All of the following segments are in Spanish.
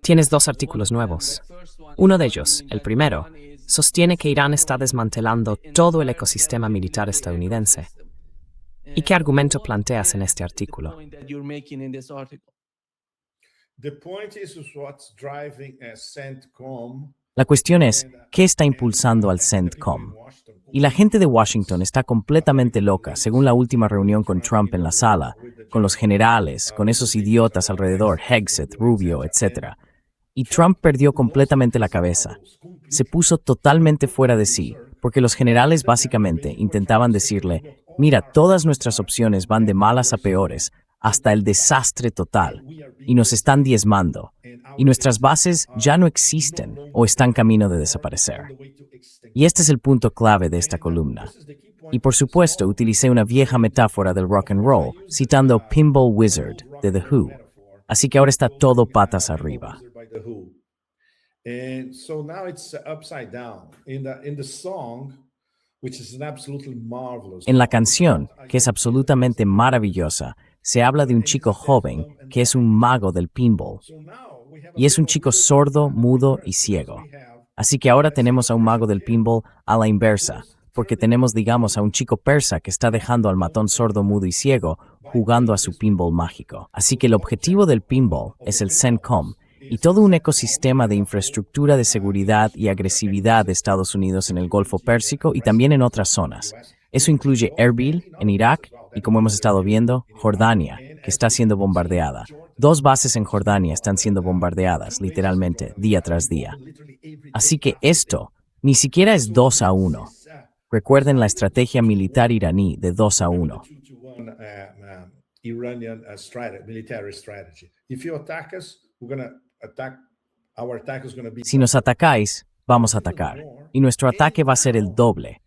Tienes dos artículos nuevos. Uno de ellos, el primero, sostiene que Irán está desmantelando todo el ecosistema militar estadounidense. ¿Y qué argumento planteas en este artículo? La cuestión es, ¿qué está impulsando al CENTCOM? Y la gente de Washington está completamente loca, según la última reunión con Trump en la sala, con los generales, con esos idiotas alrededor, Hegseth, Rubio, etc. Y Trump perdió completamente la cabeza. Se puso totalmente fuera de sí, porque los generales básicamente intentaban decirle, mira, todas nuestras opciones van de malas a peores, hasta el desastre total, y nos están diezmando, y nuestras bases ya no existen o están camino de desaparecer. Y este es el punto clave de esta columna. Y por supuesto, utilicé una vieja metáfora del rock and roll, citando Pinball Wizard de The Who. Así que ahora está todo patas arriba. En la canción, que es absolutamente maravillosa, se habla de un chico joven que es un mago del pinball. Y es un chico sordo, mudo y ciego. Así que ahora tenemos a un mago del pinball a la inversa, porque tenemos, digamos, a un chico persa que está dejando al matón sordo, mudo y ciego jugando a su pinball mágico. Así que el objetivo del pinball es el CENTCOM y todo un ecosistema de infraestructura de seguridad y agresividad de Estados Unidos en el Golfo Pérsico y también en otras zonas. Eso incluye Erbil, en Irak, y como hemos estado viendo, Jordania, que está siendo bombardeada. 2 bases en Jordania están siendo bombardeadas, literalmente, día tras día. Así que esto ni siquiera es 2-1. Recuerden la estrategia militar iraní de 2-1. Si nos atacáis, vamos a atacar. Y nuestro ataque va a ser el doble.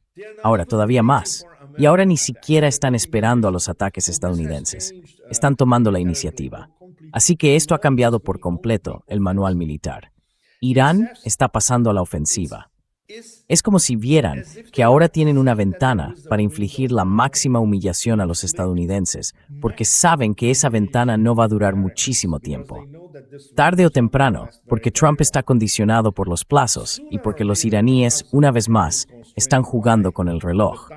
Ahora, todavía más. Y ahora ni siquiera están esperando a los ataques estadounidenses. Están tomando la iniciativa. Así que esto ha cambiado por completo el manual militar. Irán está pasando a la ofensiva. Es como si vieran que ahora tienen una ventana para infligir la máxima humillación a los estadounidenses, porque saben que esa ventana no va a durar muchísimo tiempo. Tarde o temprano, porque Trump está condicionado por los plazos y porque los iraníes, una vez más, están jugando con el reloj.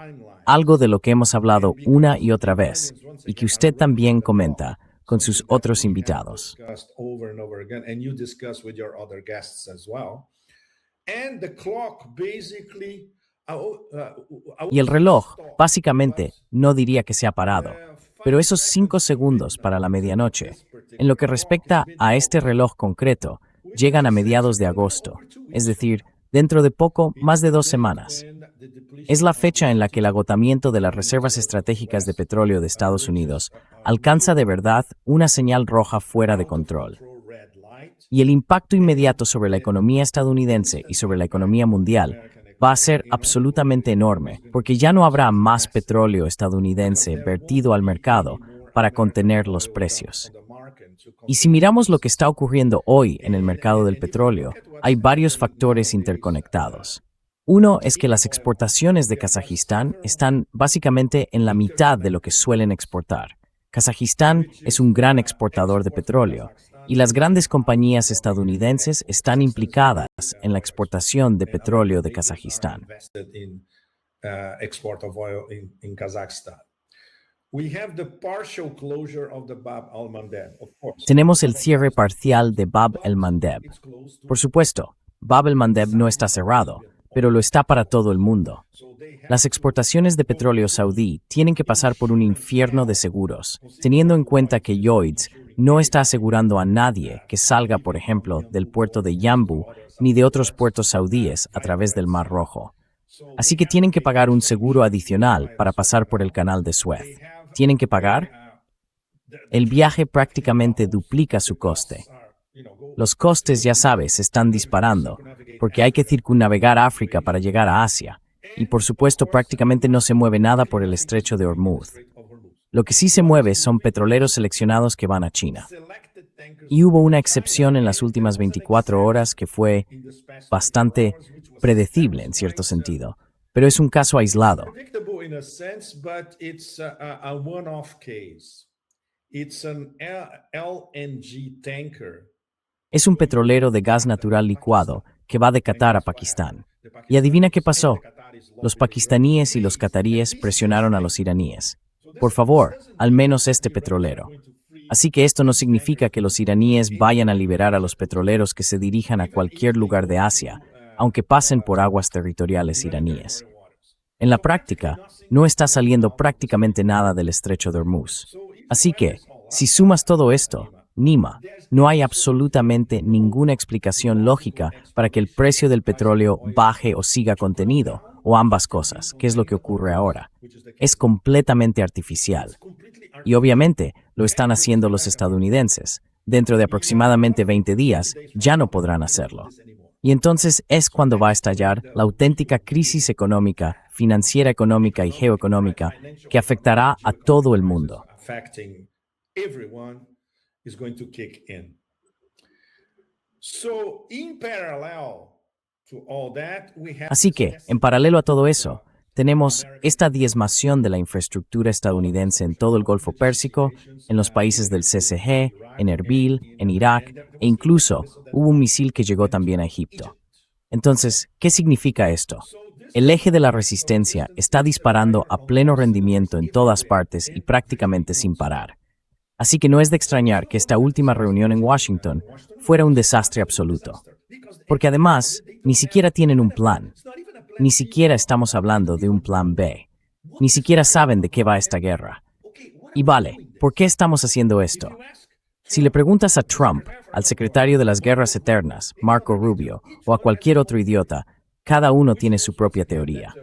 Algo de lo que hemos hablado una y otra vez, y que usted también comenta con sus otros invitados. Y el reloj, básicamente, no diría que se ha parado, pero esos 5 segundos para la medianoche, en lo que respecta a este reloj concreto, llegan a mediados de agosto, es decir, dentro de poco, más de 2 semanas. Es la fecha en la que el agotamiento de las reservas estratégicas de petróleo de Estados Unidos alcanza de verdad una señal roja fuera de control. Y el impacto inmediato sobre la economía estadounidense y sobre la economía mundial va a ser absolutamente enorme, porque ya no habrá más petróleo estadounidense vertido al mercado para contener los precios. Y si miramos lo que está ocurriendo hoy en el mercado del petróleo, hay varios factores interconectados. Uno es que las exportaciones de Kazajistán están básicamente en la mitad de lo que suelen exportar. Kazajistán es un gran exportador de petróleo, y las grandes compañías estadounidenses están implicadas en la exportación de petróleo de Kazajistán. Tenemos el cierre parcial de Bab el-Mandeb. Por supuesto, Bab el-Mandeb no está cerrado, pero lo está para todo el mundo. Las exportaciones de petróleo saudí tienen que pasar por un infierno de seguros, teniendo en cuenta que Lloyds no está asegurando a nadie que salga, por ejemplo, del puerto de Yanbu ni de otros puertos saudíes a través del Mar Rojo. Así que tienen que pagar un seguro adicional para pasar por el canal de Suez. ¿Tienen que pagar? El viaje prácticamente duplica su coste. Los costes, ya sabes, se están disparando, porque hay que circunnavegar África para llegar a Asia, y por supuesto prácticamente no se mueve nada por el estrecho de Hormuz. Lo que sí se mueve son petroleros seleccionados que van a China. Y hubo una excepción en las últimas 24 horas que fue bastante predecible en cierto sentido, pero es un caso aislado. Es un petrolero de gas natural licuado que va de Qatar a Pakistán. Y adivina qué pasó. Los pakistaníes y los cataríes presionaron a los iraníes. Por favor, al menos este petrolero. Así que esto no significa que los iraníes vayan a liberar a los petroleros que se dirijan a cualquier lugar de Asia, aunque pasen por aguas territoriales iraníes. En la práctica, no está saliendo prácticamente nada del estrecho de Hormuz. Así que, si sumas todo esto, Nima, no hay absolutamente ninguna explicación lógica para que el precio del petróleo baje o siga contenido, o ambas cosas, que es lo que ocurre ahora. Es completamente artificial. Y obviamente, lo están haciendo los estadounidenses. Dentro de aproximadamente 20 días, ya no podrán hacerlo. Y entonces es cuando va a estallar la auténtica crisis económica, financiera económica y geoeconómica que afectará a todo el mundo. Así que, en paralelo a todo eso, tenemos esta diezmación de la infraestructura estadounidense en todo el Golfo Pérsico, en los países del CCG, en Erbil, en Irak, e incluso hubo un misil que llegó también a Egipto. Entonces, ¿qué significa esto? El eje de la resistencia está disparando a pleno rendimiento en todas partes y prácticamente sin parar. Así que no es de extrañar que esta última reunión en Washington fuera un desastre absoluto. Porque además, ni siquiera tienen un plan. Ni siquiera estamos hablando de un plan B. Ni siquiera saben de qué va esta guerra. Y vale, ¿por qué estamos haciendo esto? Si le preguntas a Trump, al secretario de las Guerras Eternas, Marco Rubio, o a cualquier otro idiota, cada uno tiene su propia teoría.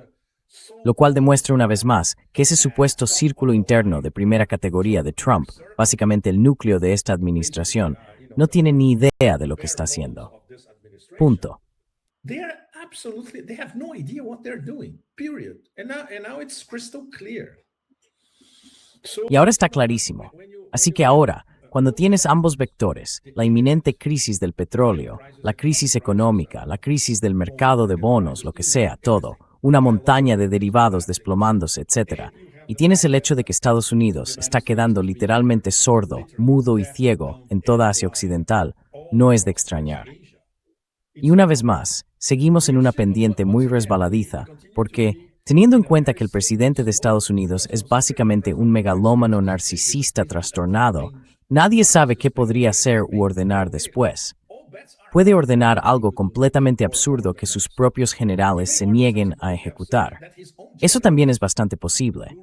Lo cual demuestra una vez más que ese supuesto círculo interno de primera categoría de Trump, básicamente el núcleo de esta administración, no tiene ni idea de lo que está haciendo. Punto. They have no idea what they're doing, period. And now it's crystal clear. Y ahora está clarísimo. Así que ahora, cuando tienes ambos vectores, la inminente crisis del petróleo, la crisis económica, la crisis del mercado de bonos, lo que sea, todo, una montaña de derivados desplomándose, etc., y tienes el hecho de que Estados Unidos está quedando literalmente sordo, mudo y ciego en toda Asia Occidental, no es de extrañar. Y una vez más, seguimos en una pendiente muy resbaladiza, porque, teniendo en cuenta que el presidente de Estados Unidos es básicamente un megalómano narcisista trastornado, nadie sabe qué podría hacer u ordenar después. Puede ordenar algo completamente absurdo que sus propios generales se nieguen a ejecutar. Eso también es bastante posible.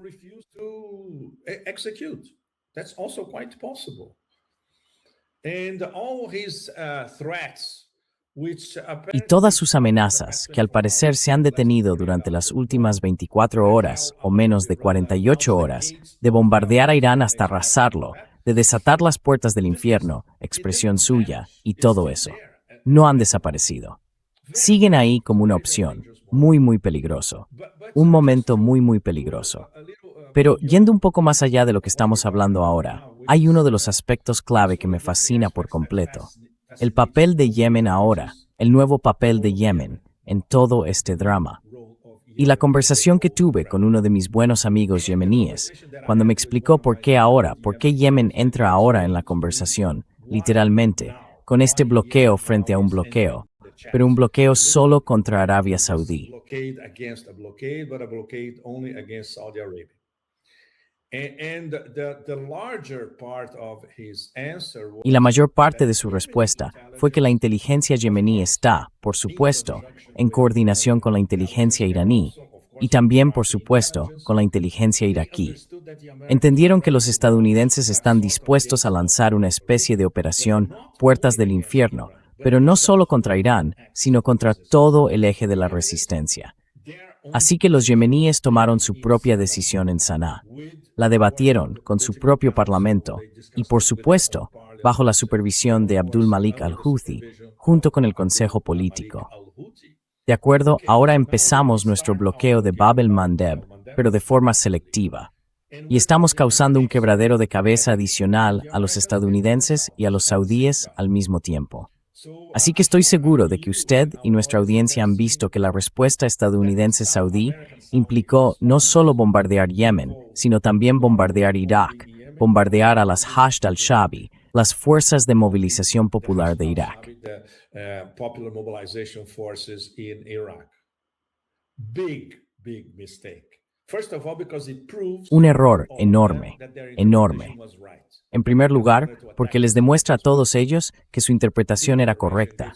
Y todas sus amenazas, que al parecer se han detenido durante las últimas 24 horas o menos de 48 horas, de bombardear a Irán hasta arrasarlo, de desatar las puertas del infierno, expresión suya, y todo eso, no han desaparecido. Siguen ahí como una opción, muy peligroso. Un momento muy peligroso. Pero yendo un poco más allá de lo que estamos hablando ahora, hay uno de los aspectos clave que me fascina por completo. El papel de Yemen ahora, el nuevo papel de Yemen en todo este drama. Y la conversación que tuve con uno de mis buenos amigos yemeníes, cuando me explicó por qué Yemen entra ahora en la conversación, literalmente, con este bloqueo frente a un bloqueo, pero un bloqueo solo contra Arabia Saudí. Y la mayor parte de su respuesta fue que la inteligencia yemení está, por supuesto, en coordinación con la inteligencia iraní y también, por supuesto, con la inteligencia iraquí. Entendieron que los estadounidenses están dispuestos a lanzar una especie de operación Puertas del Infierno, pero no solo contra Irán, sino contra todo el eje de la resistencia. Así que los yemeníes tomaron su propia decisión en Saná. La debatieron con su propio parlamento y, por supuesto, bajo la supervisión de Abdul Malik al-Houthi, junto con el Consejo Político. De acuerdo, ahora empezamos nuestro bloqueo de Bab el-Mandeb, pero de forma selectiva. Y estamos causando un quebradero de cabeza adicional a los estadounidenses y a los saudíes al mismo tiempo. Así que estoy seguro de que usted y nuestra audiencia han visto que la respuesta estadounidense-saudí implicó no solo bombardear Yemen, sino también bombardear Irak, bombardear a las Hashd al-Shaabi, las Fuerzas de Movilización Popular de Irak. Popular mobilization forces in Iraq. Big mistake. First of all, because it proves Un error enorme, enorme. En primer lugar, porque les demuestra a todos ellos que su interpretación era correcta.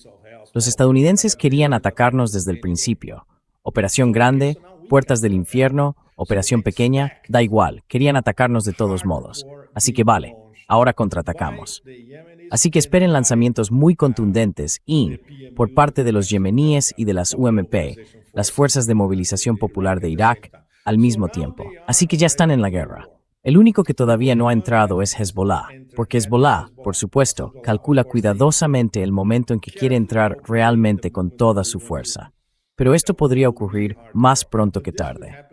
Los estadounidenses querían atacarnos desde el principio. Operación grande, puertas del infierno, operación pequeña, da igual, querían atacarnos de todos modos. Así que vale, ahora contraatacamos. Así que esperen lanzamientos muy contundentes y, por parte de los yemeníes y de las UMP, las Fuerzas de Movilización Popular de Irak, al mismo tiempo. Así que ya están en la guerra. El único que todavía no ha entrado es Hezbollah, porque Hezbollah, por supuesto, calcula cuidadosamente el momento en que quiere entrar realmente con toda su fuerza. Pero esto podría ocurrir más pronto que tarde.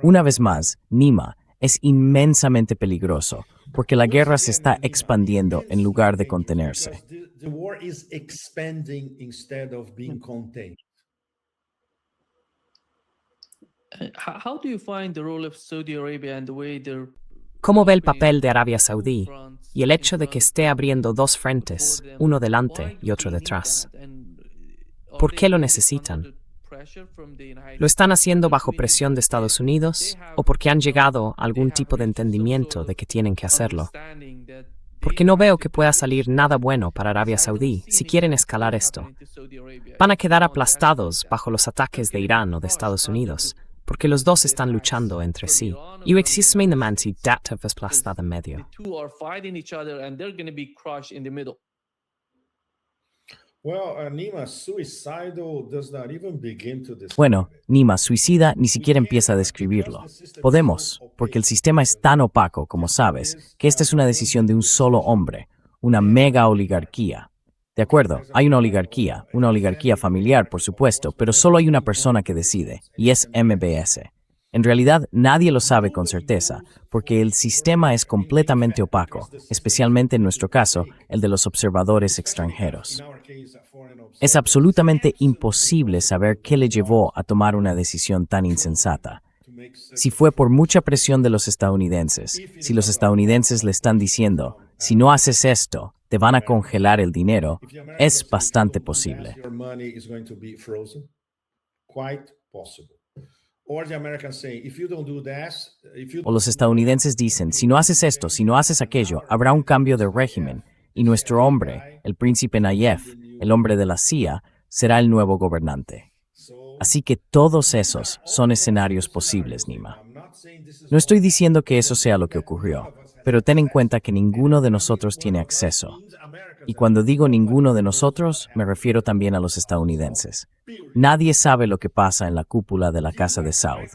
Una vez más, Nima es inmensamente peligroso, porque la guerra se está expandiendo en lugar de contenerse. The war is expanding instead of being contained. How do you find the role of Saudi Arabia and the way they're ¿Cómo ve el papel de Arabia Saudí y el hecho de que esté abriendo dos frentes, uno delante y otro detrás? ¿Por qué lo necesitan? ¿Lo están haciendo bajo presión de Estados Unidos o porque han llegado a algún tipo de entendimiento de que tienen que hacerlo? Porque no veo que pueda salir nada bueno para Arabia Saudí si quieren escalar esto. Van a quedar aplastados bajo los ataques de Irán o de Estados Unidos, porque los dos están luchando entre sí. Y existe una manera aplastada en medio. Bueno, Nima suicida ni siquiera empieza a describirlo. Podemos, porque el sistema es tan opaco, como sabes, que esta es una decisión de un solo hombre, una mega oligarquía. De acuerdo, hay una oligarquía familiar, por supuesto, pero solo hay una persona que decide, y es MBS. En realidad, nadie lo sabe con certeza, porque el sistema es completamente opaco, especialmente en nuestro caso, el de los observadores extranjeros. Es absolutamente imposible saber qué le llevó a tomar una decisión tan insensata. Si fue por mucha presión de los estadounidenses, si los estadounidenses le están diciendo, si no haces esto, te van a congelar el dinero, es bastante posible. O los estadounidenses dicen, si no haces esto, si no haces aquello, habrá un cambio de régimen, y nuestro hombre, el príncipe Nayef, el hombre de la CIA, será el nuevo gobernante. Así que todos esos son escenarios posibles, Nima. No estoy diciendo que eso sea lo que ocurrió, pero ten en cuenta que ninguno de nosotros tiene acceso. Y cuando digo ninguno de nosotros, me refiero también a los estadounidenses. Nadie sabe lo que pasa en la cúpula de la Casa de Saud.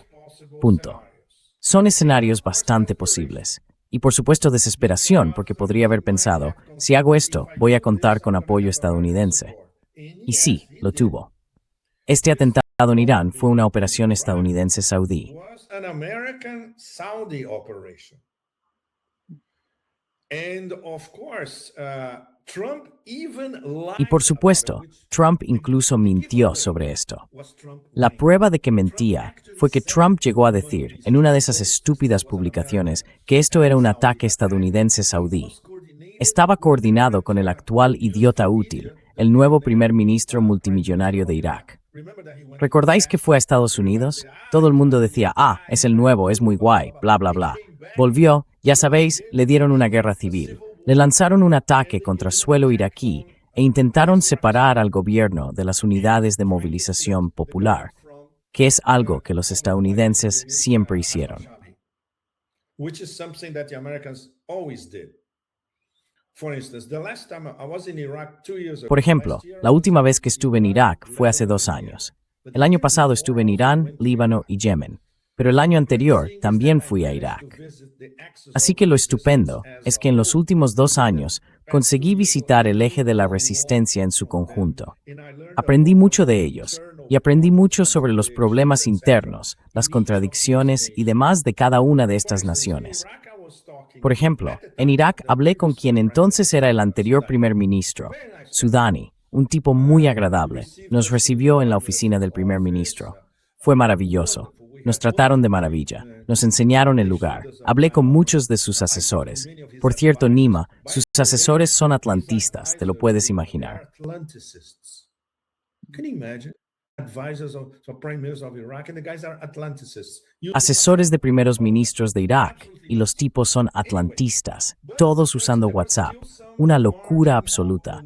Punto. Son escenarios bastante posibles. Y por supuesto desesperación, porque podría haber pensado, si hago esto, voy a contar con apoyo estadounidense. Y sí, lo tuvo. Este atentado en Irán fue una operación estadounidense-saudí. Y por supuesto, Trump incluso mintió sobre esto. La prueba de que mentía fue que Trump llegó a decir, en una de esas estúpidas publicaciones, que esto era un ataque estadounidense-saudí. Estaba coordinado con el actual idiota útil, el nuevo primer ministro multimillonario de Irak. ¿Recordáis que fue a Estados Unidos? Todo el mundo decía, es el nuevo, es muy guay, bla, bla, bla. Volvió, ya sabéis, le dieron una guerra civil. Le lanzaron un ataque contra suelo iraquí e intentaron separar al gobierno de las unidades de movilización popular, que es algo que los estadounidenses siempre hicieron. Por ejemplo, la última vez que estuve en Irak fue hace 2 años. El año pasado estuve en Irán, Líbano y Yemen, pero el año anterior también fui a Irak. Así que lo estupendo es que en los últimos 2 años conseguí visitar el eje de la resistencia en su conjunto. Aprendí mucho de ellos y aprendí mucho sobre los problemas internos, las contradicciones y demás de cada una de estas naciones. Por ejemplo, en Irak hablé con quien entonces era el anterior primer ministro, Sudani, un tipo muy agradable. Nos recibió en la oficina del primer ministro. Fue maravilloso. Nos trataron de maravilla. Nos enseñaron el lugar. Hablé con muchos de sus asesores. Por cierto, Nima, sus asesores son atlantistas, te lo puedes imaginar. Asesores de primeros ministros de Irak, y los tipos son atlantistas, todos usando WhatsApp. Una locura absoluta.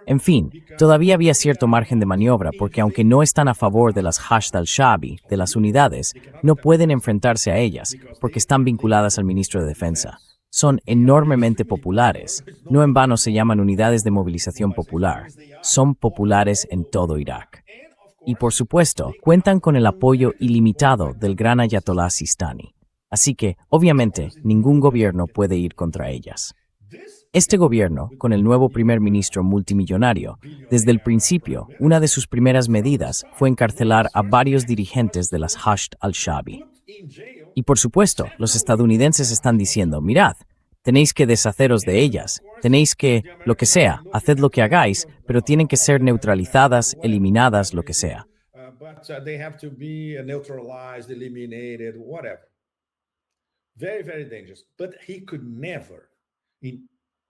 En fin, todavía había cierto margen de maniobra porque aunque no están a favor de las Hashd al-Shaabi, de las unidades, no pueden enfrentarse a ellas porque están vinculadas al ministro de Defensa. Son enormemente populares. No en vano se llaman unidades de movilización popular. Son populares en todo Irak. Y por supuesto, cuentan con el apoyo ilimitado del gran Ayatollah Sistani. Así que, obviamente, ningún gobierno puede ir contra ellas. Este gobierno, con el nuevo primer ministro multimillonario, desde el principio, una de sus primeras medidas fue encarcelar a varios dirigentes de las Hashd al-Shaabi. Y por supuesto, los estadounidenses están diciendo, mirad, tenéis que deshaceros de ellas, tenéis que, lo que sea, haced lo que hagáis, pero tienen que ser neutralizadas, eliminadas, lo que sea.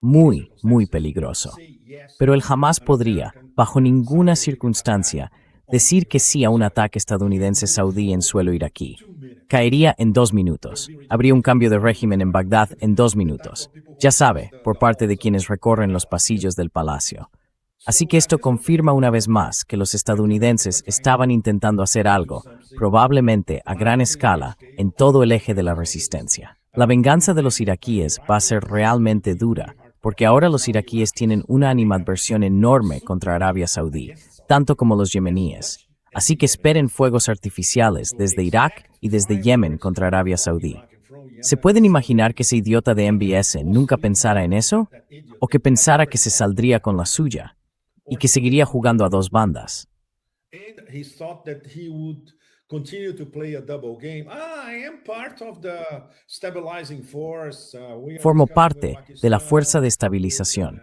Muy, muy peligroso. Pero él jamás podría, bajo ninguna circunstancia, decir que sí a un ataque estadounidense saudí en suelo iraquí. Caería en 2 minutos. Habría un cambio de régimen en Bagdad en 2 minutos. Ya sabe, por parte de quienes recorren los pasillos del palacio. Así que esto confirma una vez más que los estadounidenses estaban intentando hacer algo, probablemente a gran escala, en todo el eje de la resistencia. La venganza de los iraquíes va a ser realmente dura, porque ahora los iraquíes tienen una animadversión enorme contra Arabia Saudí, tanto como los yemeníes. Así que esperen fuegos artificiales desde Irak y desde Yemen contra Arabia Saudí. ¿Se pueden imaginar que ese idiota de MBS nunca pensara en eso? ¿O que pensara que se saldría con la suya? Y que seguiría jugando a 2 bandas. Formo parte de la fuerza de estabilización.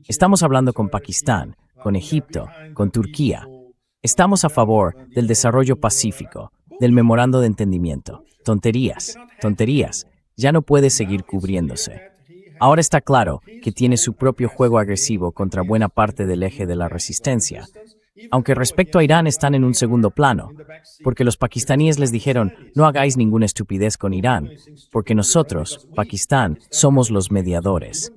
Estamos hablando con Pakistán, con Egipto, con Turquía. Estamos a favor del desarrollo pacífico, del memorando de entendimiento. Tonterías, tonterías. Ya no puede seguir cubriéndose. Ahora está claro que tiene su propio juego agresivo contra buena parte del eje de la resistencia. Aunque respecto a Irán están en un segundo plano, porque los pakistaníes les dijeron no hagáis ninguna estupidez con Irán, porque nosotros, Pakistán, somos los mediadores.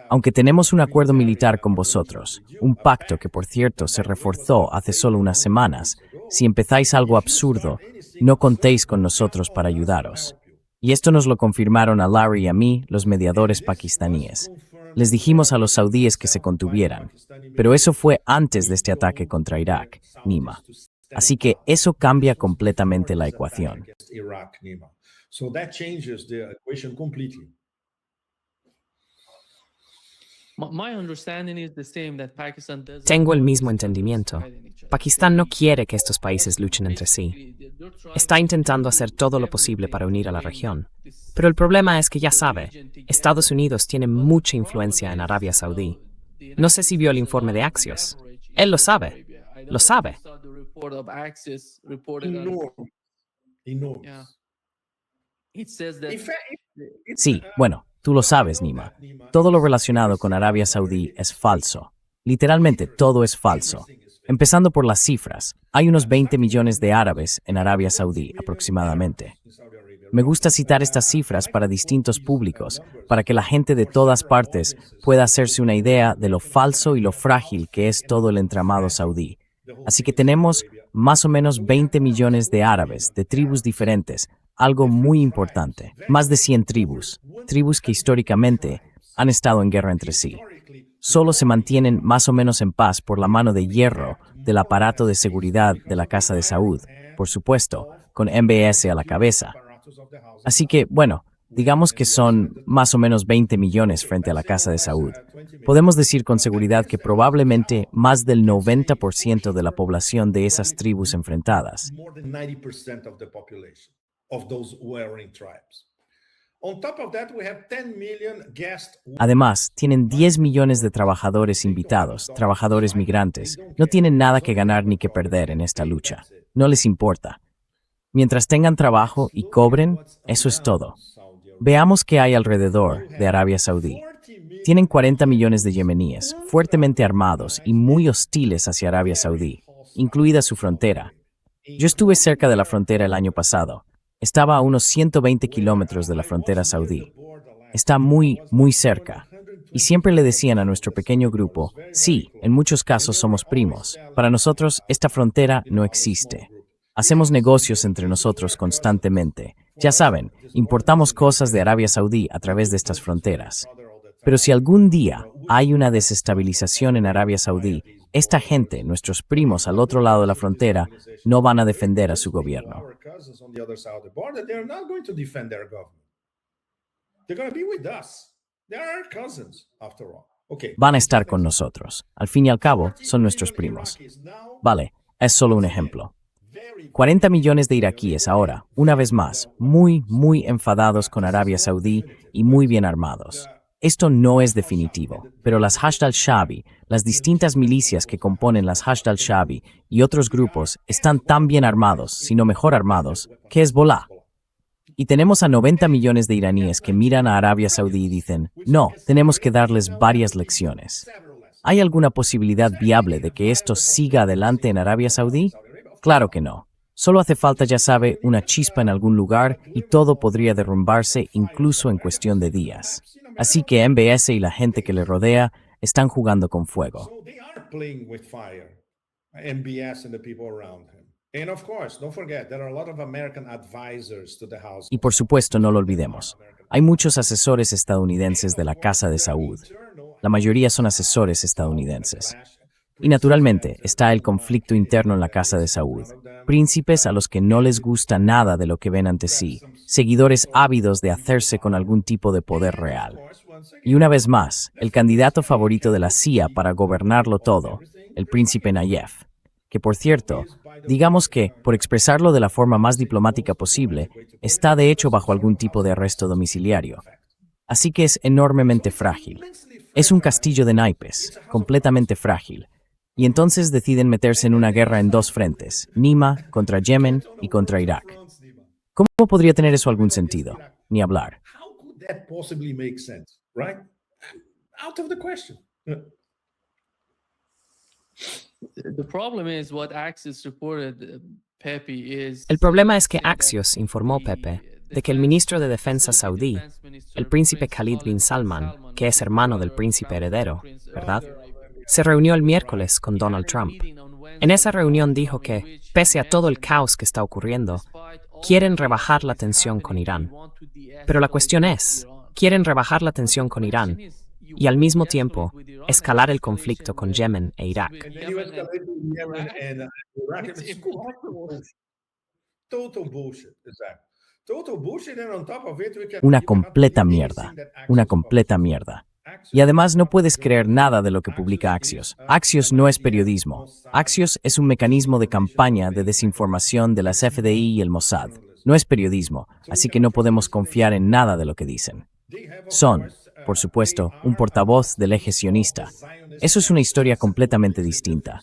Aunque tenemos un acuerdo militar con vosotros, un pacto que por cierto se reforzó hace solo unas semanas, si empezáis algo absurdo, no contéis con nosotros para ayudaros. Y esto nos lo confirmaron a Larry y a mí, los mediadores pakistaníes. Les dijimos a los saudíes que se contuvieran, pero eso fue antes de este ataque contra Irak, Nima. Así que eso cambia completamente la ecuación. Tengo el mismo entendimiento. Pakistán no quiere que estos países luchen entre sí. Está intentando hacer todo lo posible para unir a la región. Pero el problema es que ya sabe, Estados Unidos tiene mucha influencia en Arabia Saudí. No sé si vio el informe de Axios. Él lo sabe. Lo sabe. Sí, bueno, tú lo sabes, Nima. Todo lo relacionado con Arabia Saudí es falso. Literalmente todo es falso. Empezando por las cifras, hay unos 20 millones de árabes en Arabia Saudí aproximadamente. Me gusta citar estas cifras para distintos públicos, para que la gente de todas partes pueda hacerse una idea de lo falso y lo frágil que es todo el entramado saudí. Así que tenemos más o menos 20 millones de árabes, de tribus diferentes, algo muy importante. Más de 100 tribus que históricamente han estado en guerra entre sí. Solo se mantienen más o menos en paz por la mano de hierro del aparato de seguridad de la Casa de Saud, por supuesto, con MBS a la cabeza. Así que, bueno, digamos que son más o menos 20 millones frente a la Casa de Saud. Podemos decir con seguridad que probablemente más del 90% de la población de esas tribus enfrentadas. Además, tienen 10 millones de trabajadores invitados, trabajadores migrantes. No tienen nada que ganar ni que perder en esta lucha. No les importa. Mientras tengan trabajo y cobren, eso es todo. Veamos qué hay alrededor de Arabia Saudí. Tienen 40 millones de yemeníes, fuertemente armados y muy hostiles hacia Arabia Saudí, incluida su frontera. Yo estuve cerca de la frontera el año pasado. Estaba a unos 120 kilómetros de la frontera saudí. Está muy, muy cerca. Y siempre le decían a nuestro pequeño grupo, sí, en muchos casos somos primos. Para nosotros, esta frontera no existe. Hacemos negocios entre nosotros constantemente. Ya saben, importamos cosas de Arabia Saudí a través de estas fronteras. Pero si algún día hay una desestabilización en Arabia Saudí, esta gente, nuestros primos al otro lado de la frontera, no van a defender a su gobierno. Van a estar con nosotros. Al fin y al cabo, son nuestros primos. Vale, es solo un ejemplo. 40 millones de iraquíes ahora, una vez más, muy, muy enfadados con Arabia Saudí y muy bien armados. Esto no es definitivo, pero las Hashd al-Shaabi, las distintas milicias que componen las Hashd al-Shaabi y otros grupos están tan bien armados, si no mejor armados, que Hezbollah. Y tenemos a 90 millones de iraníes que miran a Arabia Saudí y dicen, no, tenemos que darles varias lecciones. ¿Hay alguna posibilidad viable de que esto siga adelante en Arabia Saudí? Claro que no. Solo hace falta, ya sabe, una chispa en algún lugar y todo podría derrumbarse incluso en cuestión de días. Así que MBS y la gente que le rodea están jugando con fuego. Y por supuesto, no lo olvidemos, hay muchos asesores estadounidenses de la Casa de Saud. La mayoría son asesores estadounidenses. Y naturalmente, está el conflicto interno en la Casa de Saud. Príncipes a los que no les gusta nada de lo que ven ante sí, seguidores ávidos de hacerse con algún tipo de poder real. Y una vez más, el candidato favorito de la CIA para gobernarlo todo, el príncipe Nayef, que por cierto, digamos que, por expresarlo de la forma más diplomática posible, está de hecho bajo algún tipo de arresto domiciliario. Así que es enormemente frágil. Es un castillo de naipes, completamente frágil. Y entonces deciden meterse en una guerra en dos frentes, Nima contra Yemen y contra Irak. ¿Cómo podría tener eso algún sentido? Ni hablar. El problema es que Axios informó Pepe de que el ministro de Defensa saudí, el príncipe Khalid bin Salman, que es hermano del príncipe heredero, ¿verdad?, se reunió el miércoles con Donald Trump. En esa reunión dijo que, pese a todo el caos que está ocurriendo, quieren rebajar la tensión con Irán. Pero la cuestión es, quieren rebajar la tensión con Irán y al mismo tiempo escalar el conflicto con Yemen e Irak. Una completa mierda. Una completa mierda. Y además no puedes creer nada de lo que publica Axios. Axios no es periodismo. Axios es un mecanismo de campaña de desinformación de las FDI y el Mossad. No es periodismo, así que no podemos confiar en nada de lo que dicen. Son, por supuesto, un portavoz del eje sionista. Eso es una historia completamente distinta.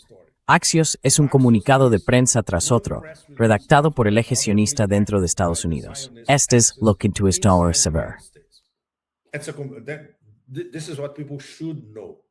Axios es un comunicado de prensa tras otro, redactado por el eje sionista dentro de Estados Unidos. Este es lo que tu historia saber. This is what people should know.